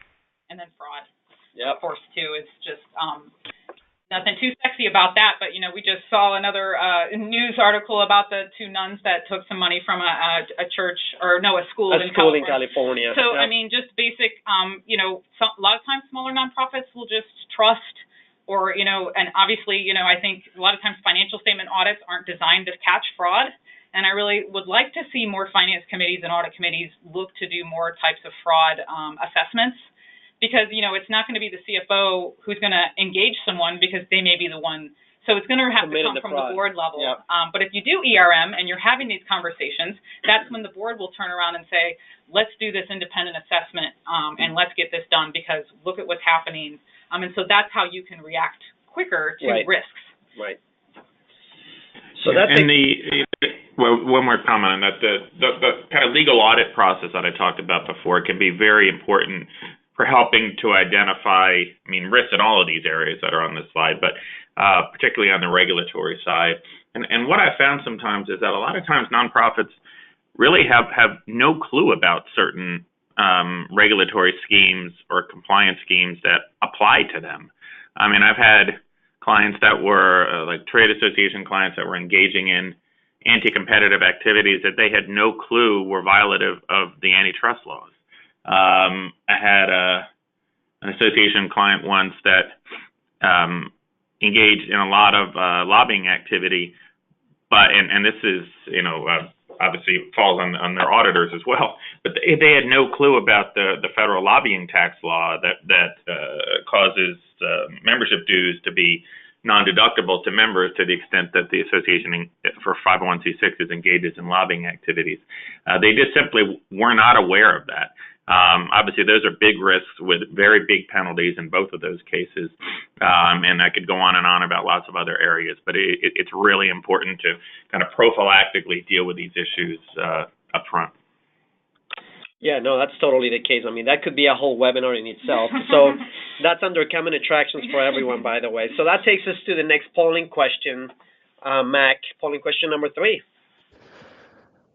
then fraud. Of course, too. It's just nothing too sexy about that. But, we just saw another news article about the two nuns that took some money from a church, or no, a school in California. So, I mean, just basic, a lot of times smaller nonprofits will just trust, or, and obviously, I think a lot of times financial statement audits aren't designed to catch fraud. And I really would like to see more finance committees and audit committees look to do more types of fraud assessments. Because, it's not going to be the CFO who's going to engage someone, because they may be the one. So it's going to have to come from the board level. Yep. But if you do ERM and you're having these conversations, that's when the board will turn around and say, let's do this independent assessment and let's get this done, because look at what's happening. And so that's how you can react quicker to risks. Right. So that's one more comment on that. The kind of legal audit process that I talked about before can be very important for helping to identify, risks in all of these areas that are on this slide, but particularly on the regulatory side. And what I found sometimes is that a lot of times nonprofits really have no clue about certain regulatory schemes or compliance schemes that apply to them. I've had clients that were like trade association clients that were engaging in anti-competitive activities that they had no clue were violative of the antitrust laws. I had an association client once that engaged in a lot of lobbying activity, but and this is obviously falls on their auditors as well. But they had no clue about the federal lobbying tax law that causes membership dues to be non-deductible to members to the extent that the association for 501c6 engages in lobbying activities. They just simply were not aware of that. Obviously, those are big risks with very big penalties in both of those cases, and I could go on and on about lots of other areas, but it's really important to kind of prophylactically deal with these issues up front. Yeah, no, that's totally the case. I mean, that could be a whole webinar in itself. So that's under common attractions for everyone, by the way. So that takes us to the next polling question. Mac, polling question number 3.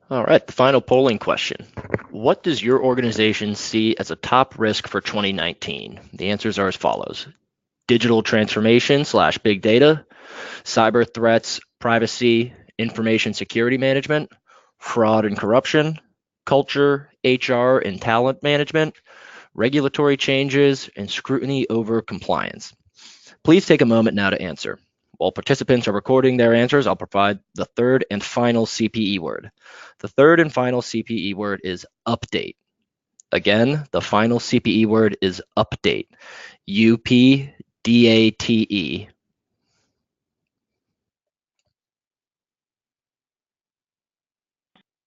All right, the final polling question. What does your organization see as a top risk for 2019? The answers are as follows: digital transformation / big data, cyber threats, privacy, information security management, fraud and corruption, culture, HR and talent management, regulatory changes, and scrutiny over compliance. Please take a moment now to answer. While participants are recording their answers, I'll provide the third and final CPE word. The third and final CPE word is update. Again, the final CPE word is update. UPDATE.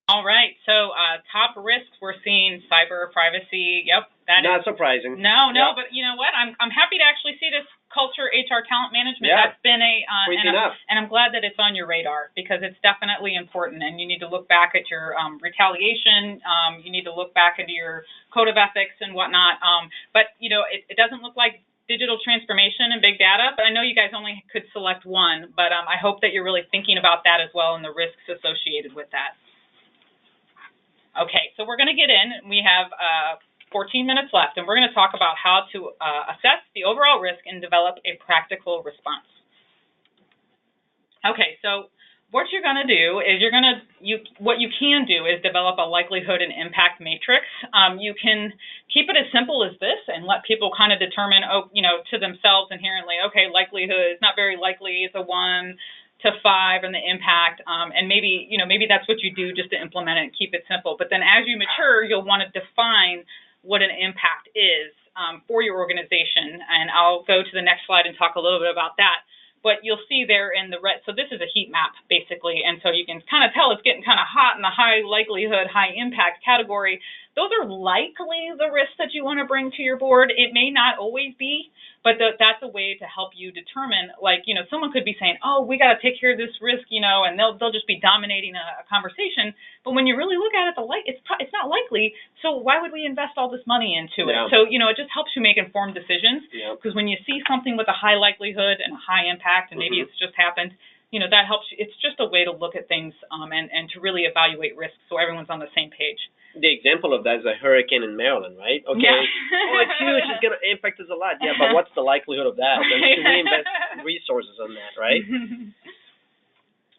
All right, so top risks, we're seeing cyber, privacy. Yep, that Not is surprising. No, Yep. but you know what? I'm happy to actually see this culture, HR, talent management. Yeah. That's been and I'm glad that it's on your radar, because it's definitely important, and you need to look back at your retaliation. You need to look back into your code of ethics and whatnot. But you know, it doesn't look like digital transformation and big data, but I know you guys only could select one, but I hope that you're really thinking about that as well and the risks associated with that. Okay, so we're going to get in. We have 14 minutes left, and we're going to talk about how to assess the overall risk and develop a practical response. Okay, so what you're going to do is what you can do is develop a likelihood and impact matrix. You can keep it as simple as this and let people kind of determine, to themselves inherently, okay, likelihood is not very likely, it's a 1 to 5 and the impact, and maybe that's what you do just to implement it and keep it simple. But then as you mature, you'll want to define what an impact is for your organization, and I'll go to the next slide and talk a little bit about that. But you'll see there in the red, so this is a heat map basically, and so you can kind of tell it's getting kind of hot in the high likelihood, high impact category. Those are likely the risks that you want to bring to your board. It may not always be, but that's a way to help you determine, someone could be saying, oh, we got to take care of this risk, and they'll just be dominating a conversation. But when you really look at it, it's not likely, so why would we invest all this money into it? So, it just helps you make informed decisions, because when you see something with a high likelihood and a high impact, and maybe it's just happened, that helps you. It's just a way to look at things and to really evaluate risks so everyone's on the same page. The example of that is a hurricane in Maryland, right? Okay. Yeah. Oh, it's huge. It's going to impact us a lot. Yeah, but what's the likelihood of that? And should we invest resources on that, right?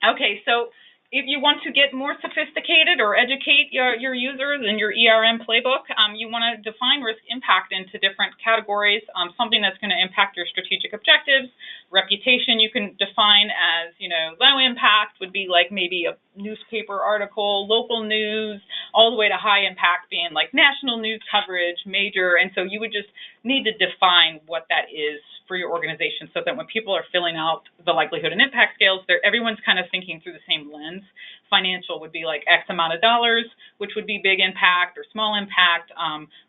Okay, so if you want to get more sophisticated or educate your users in your ERM playbook, you want to define risk impact into different categories. Something that's going to impact your strategic objectives. Reputation you can define as, low impact would be like maybe a newspaper article, local news, all the way to high impact being like national news coverage, major. And so you would just need to define what that is for your organization, so that when people are filling out the likelihood and impact scales, everyone's kind of thinking through the same lens. Financial would be like X amount of dollars, which would be big impact or small impact.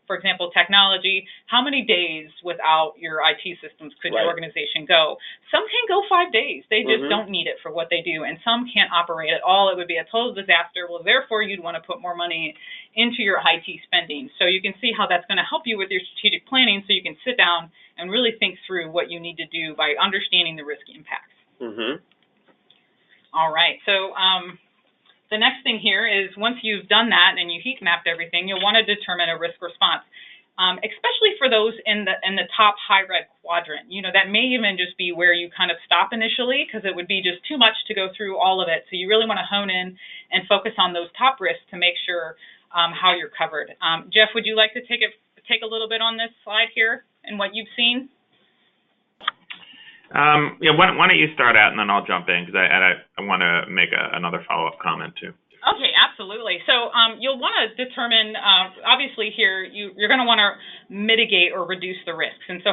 For example, technology, how many days without your IT systems could your organization go? Some can go 5 days. They just don't need it for what they do, and some can't operate at all. It would be a total disaster. Well, therefore, you'd want to put more money into your IT spending. So you can see how that's going to help you with your strategic planning, so you can sit down and really think through what you need to do by understanding the risk impacts. All right, so the next thing here is once you've done that and you heat mapped everything, you'll want to determine a risk response, especially for those in the top high red quadrant. That may even just be where you kind of stop initially, because it would be just too much to go through all of it. So you really want to hone in and focus on those top risks to make sure how you're covered. Jeff, would you like to take a little bit on this slide here and what you've seen? Why don't you start out and then I'll jump in, because I want to make another follow-up comment too. Okay, absolutely. absolutely. So you'll want to determine, obviously here, you're going to want to mitigate or reduce the risks. And so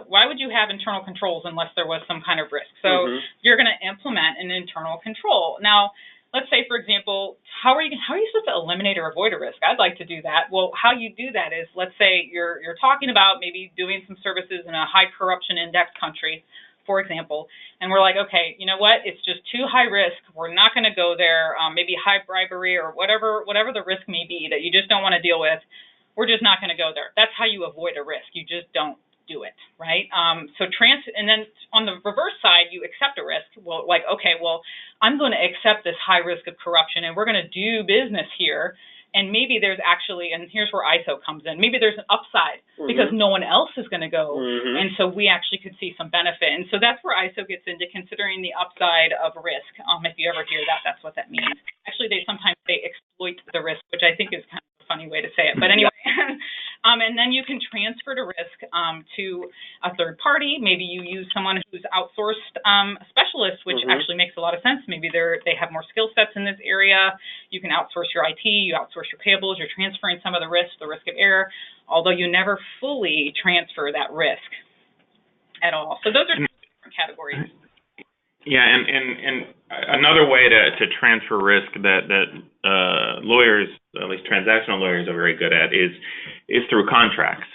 why would you have internal controls unless there was some kind of risk? So you're going to implement an internal control. Now, let's say, for example, how are you supposed to eliminate or avoid a risk? I'd like to do that. Well, how you do that is, let's say you're talking about maybe doing some services in a high corruption index country, for example, and we're like, okay, you know what? It's just too high risk. We're not going to go there. Maybe high bribery or whatever the risk may be that you just don't want to deal with. We're just not going to go there. That's how you avoid a risk. You just don't do it, right? And then on the reverse side, you accept a risk. Well, like, okay, well, I'm going to accept this high risk of corruption, and we're going to do business here. And maybe there's actually, and here's where ISO comes in, maybe there's an upside because no one else is going to go. And so we actually could see some benefit. And so that's where ISO gets into considering the upside of risk. If you ever hear that, that's what that means. Actually, sometimes they exploit the risk, which I think is kind of a funny way to say it. But anyway, and then you can transfer the risk to a third party. Maybe you use someone who's outsourced specialist, which actually makes a lot of sense. Maybe they have more skill sets in this area. You can outsource your IT, you outsource your payables, you're transferring some of the risk of error, although you never fully transfer that risk at all. So those are different categories. Yeah, and another way to transfer risk that lawyers, at least transactional lawyers, are very good at is through contracts.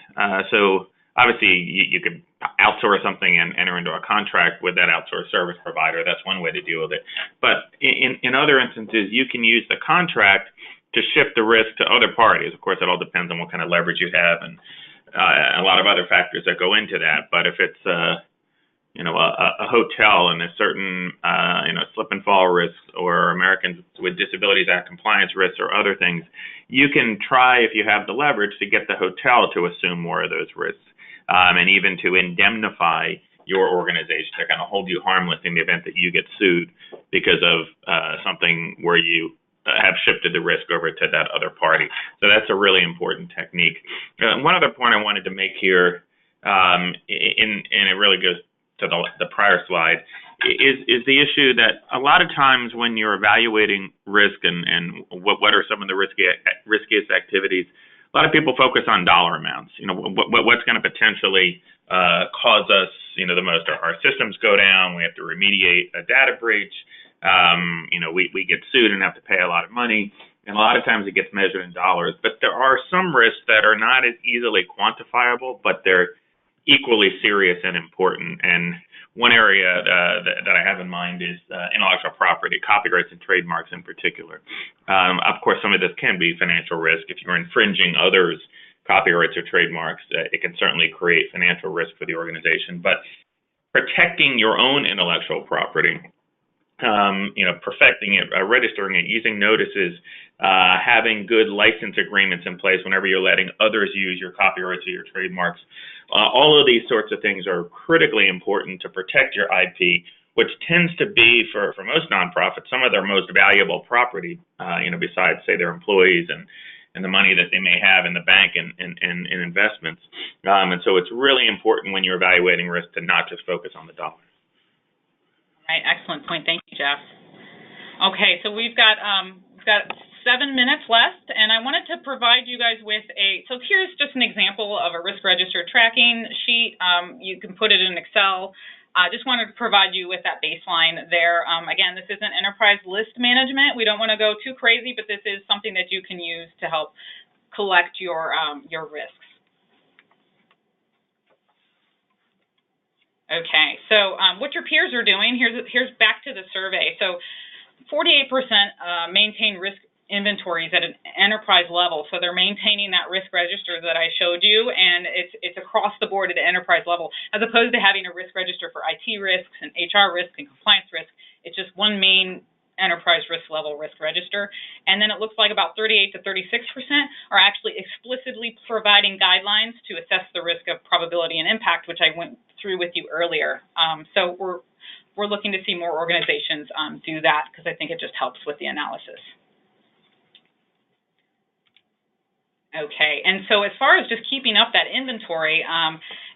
So obviously you could outsource something and enter into a contract with that outsourced service provider. That's one way to deal with it. But in other instances, you can use the contract to shift the risk to other parties. Of course, it all depends on what kind of leverage you have and a lot of other factors that go into that. But if it's a hotel and there's certain slip and fall risks or Americans with Disabilities Act compliance risks or other things, you can try, if you have the leverage, to get the hotel to assume more of those risks and even to indemnify your organization to kind of hold you harmless in the event that you get sued because of something where you have shifted the risk over to that other party. So that's a really important technique. One other point I wanted to make here, and it really goes to the prior slide, is the issue that a lot of times when you're evaluating risk and what are some of the riskiest activities, a lot of people focus on dollar amounts. What's going to potentially cause us, the most. Our systems go down. We have to remediate a data breach. We get sued and have to pay a lot of money. And a lot of times it gets measured in dollars. But there are some risks that are not as easily quantifiable, but they're equally serious and important. And one area that I have in mind is intellectual property, copyrights and trademarks in particular. Of course, some of this can be financial risk. If you're infringing others' copyrights or trademarks, it can certainly create financial risk for the organization. But protecting your own intellectual property, perfecting it, registering it, using notices, having good license agreements in place whenever you're letting others use your copyrights or your trademarks. All of these sorts of things are critically important to protect your IP, which tends to be, for most nonprofits, some of their most valuable property, besides, say, their employees and the money that they may have in the bank and investments. And so it's really important when you're evaluating risk to not just focus on the dollar. Right, excellent point. Thank you, Jeff. Okay, so we've got 7 minutes left, and I wanted to provide you guys with so here's just an example of a risk register tracking sheet. You can put it in Excel. I just wanted to provide you with that baseline there. Again, this isn't enterprise list management. We don't want to go too crazy, but this is something that you can use to help collect your risks. Okay, so what your peers are doing, here's back to the survey. So 48% maintain risk inventories at an enterprise level. So they're maintaining that risk register that I showed you, and it's across the board at an enterprise level, as opposed to having a risk register for IT risks and HR risks and compliance risks. It's just one main enterprise risk level risk register. And then it looks like about 38 to 36% are actually explicitly providing guidelines to assess the risk of probability and impact, which I went through with you earlier. So we're looking to see more organizations do that, because I think it just helps with the analysis. Okay, and so as far as just keeping up that inventory,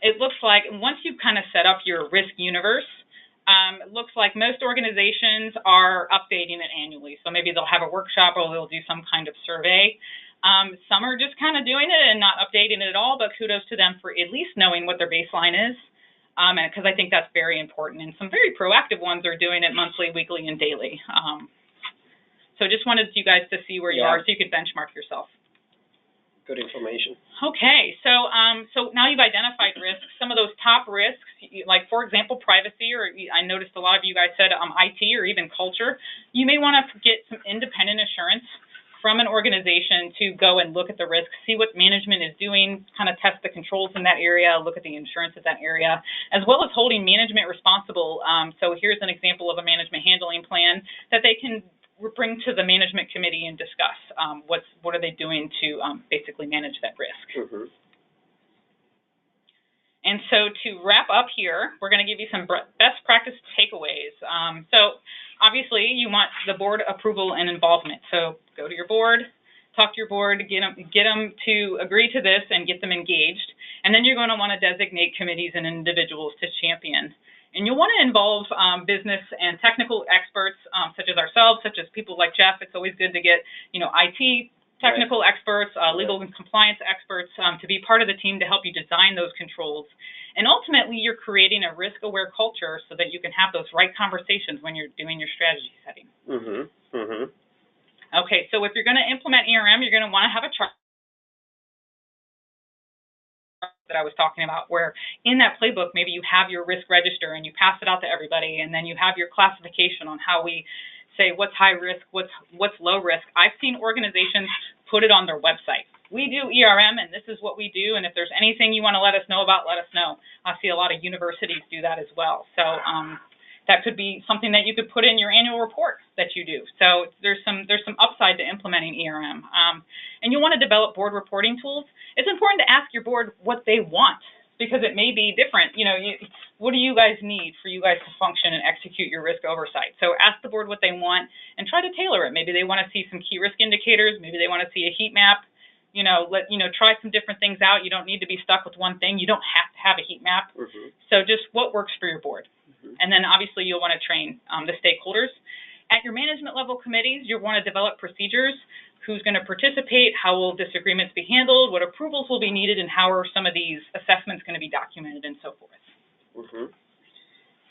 it looks like once you've kind of set up your risk universe, It looks like most organizations are updating it annually. So maybe they'll have a workshop or they'll do some kind of survey. Some are just kind of doing it and not updating it at all, but kudos to them for at least knowing what their baseline is, because I think that's very important. And some very proactive ones are doing it monthly, weekly, and daily. So just wanted you guys to see where you are so you could benchmark yourself. Good information. Okay, so now you've identified risks. Some of those top risks, like for example, privacy, or I noticed a lot of you guys said IT or even culture. You may want to get some independent assurance from an organization to go and look at the risks, see what management is doing, kind of test the controls in that area, look at the insurance in that area, as well as holding management responsible. So here's an example of a management handling plan that they can bring to the management committee and discuss what are they doing to basically manage that risk. Mm-hmm. And so to wrap up here, we're going to give you some best practice takeaways. So obviously you want the board approval and involvement. So go to your board, talk to your board, get them to agree to this and get them engaged. And then you're going to want to designate committees and individuals to champion. And you'll want to involve business and technical experts, such as ourselves, such as people like Jeff. It's always good to get, IT technical experts, legal and compliance experts to be part of the team to help you design those controls. And ultimately, you're creating a risk-aware culture so that you can have those right conversations when you're doing your strategy setting. Mm-hmm. Mm-hmm. Okay, so if you're going to implement ERM, you're going to want to have a chart that I was talking about, where in that playbook, maybe you have your risk register and you pass it out to everybody, and then you have your classification on how we say what's high risk, what's low risk. I've seen organizations put it on their website. We do ERM, and this is what we do, and if there's anything you want to let us know about, let us know. I see a lot of universities do that as well. So that could be something that you could put in your annual report that you do. So there's some upside to implementing ERM. And you want to develop board reporting tools. It's important to ask your board what they want, because it may be different. What do you guys need for you guys to function and execute your risk oversight? So ask the board what they want and try to tailor it. Maybe they want to see some key risk indicators. Maybe they want to see a heat map. Try some different things out. You don't need to be stuck with one thing. You don't have to have a heat map. Mm-hmm. So just what works for your board. Mm-hmm. And then obviously you'll want to train the stakeholders. At your management level committees, you'll want to develop procedures. Who's going to participate? How will disagreements be handled? What approvals will be needed? And how are some of these assessments going to be documented and so forth? Mm-hmm.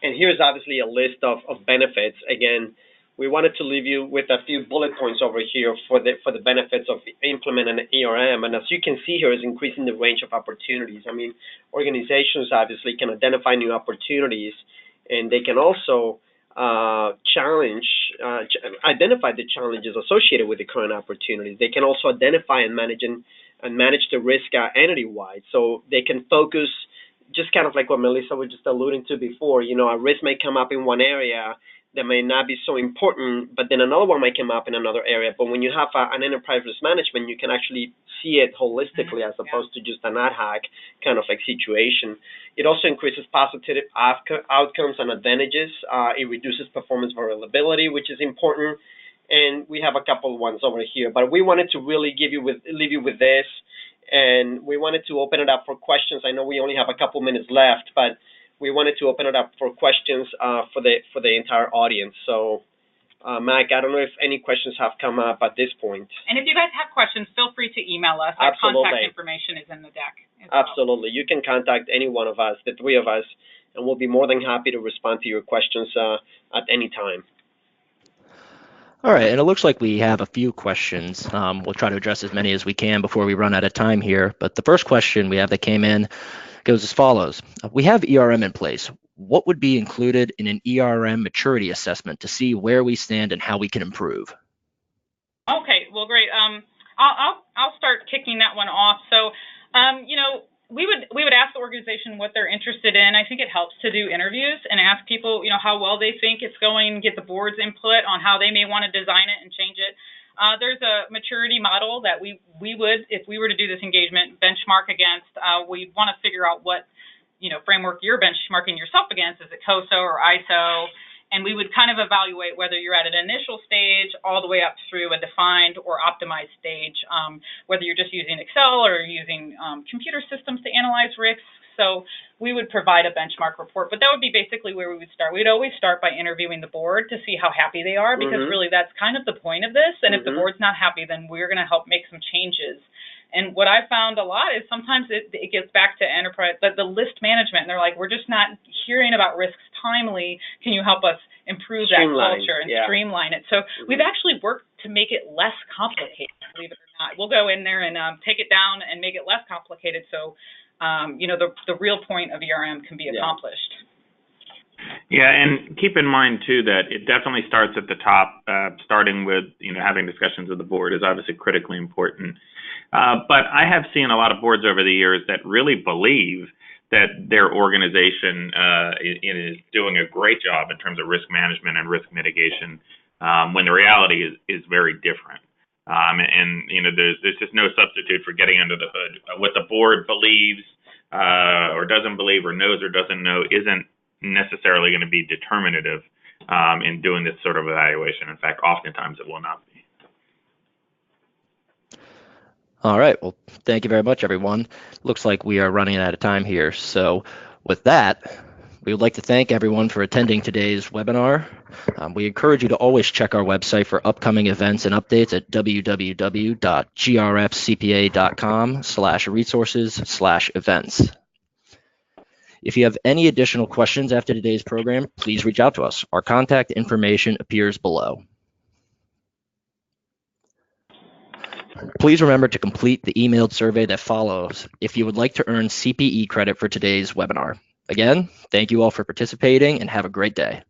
And here's obviously a list of benefits. Again, we wanted to leave you with a few bullet points over here for the benefits of implementing an ERM. And as you can see here, is increasing the range of opportunities. I mean, organizations obviously can identify new opportunities, and they can also identify the challenges associated with the current opportunities. They can also identify and manage the risk entity-wide. So they can focus, just kind of like what Melissa was just alluding to before. A risk may come up in one area that may not be so important, but then another one might come up in another area. But when you have an enterprise risk management, you can actually see it holistically as opposed to just an ad hoc kind of like situation. It also increases positive outcomes and advantages. It reduces performance variability, which is important. And we have a couple of ones over here. But we wanted to really leave you with this, and we wanted to open it up for questions. I know we only have a couple minutes left, but we wanted to open it up for questions for the entire audience. So, Mac, I don't know if any questions have come up at this point. And if you guys have questions, feel free to email us. Absolutely. Our contact information is in the deck as well. Absolutely. You can contact any one of us, the three of us, and we'll be more than happy to respond to your questions at any time. All right, and it looks like we have a few questions. We'll try to address as many as we can before we run out of time here. But the first question we have that came in goes as follows. We have ERM in place. What would be included in an ERM maturity assessment to see where we stand and how we can improve? Okay, well, great. I'll start kicking that one off. So, we would ask the organization what they're interested in. I think it helps to do interviews and ask people, how well they think it's going, get the board's input on how they may want to design it and change it. There's a maturity model that we would, if we were to do this engagement, benchmark against. We'd want to figure out what, framework you're benchmarking yourself against. Is it COSO or ISO? And we would kind of evaluate whether you're at an initial stage all the way up through a defined or optimized stage, whether you're just using Excel or using computer systems to analyze risks, So we would provide a benchmark report, but that would be basically where we would start. We'd always start by interviewing the board to see how happy they are, because really that's kind of the point of this. And if the board's not happy, then we're going to help make some changes. And what I found a lot is sometimes it gets back to enterprise, the list management. And they're like, we're just not hearing about risks timely. Can you help us improve that culture and streamline it? So we've actually worked to make it less complicated, believe it or not. We'll go in there and take it down and make it less complicated, so the real point of ERM can be accomplished. Yeah, and keep in mind too that it definitely starts at the top. Starting with having discussions with the board is obviously critically important. But I have seen a lot of boards over the years that really believe that their organization is doing a great job in terms of risk management and risk mitigation, when the reality is very different. There's just no substitute for getting under the hood. What the board believes or doesn't believe or knows or doesn't know isn't necessarily going to be determinative in doing this sort of evaluation. In fact, oftentimes it will not be. All right. Well, thank you very much, everyone. Looks like we are running out of time here. So with that, we would like to thank everyone for attending today's webinar. We encourage you to always check our website for upcoming events and updates at www.grfcpa.com/resources/events. If you have any additional questions after today's program, please reach out to us. Our contact information appears below. Please remember to complete the emailed survey that follows if you would like to earn CPE credit for today's webinar. Again, thank you all for participating and have a great day.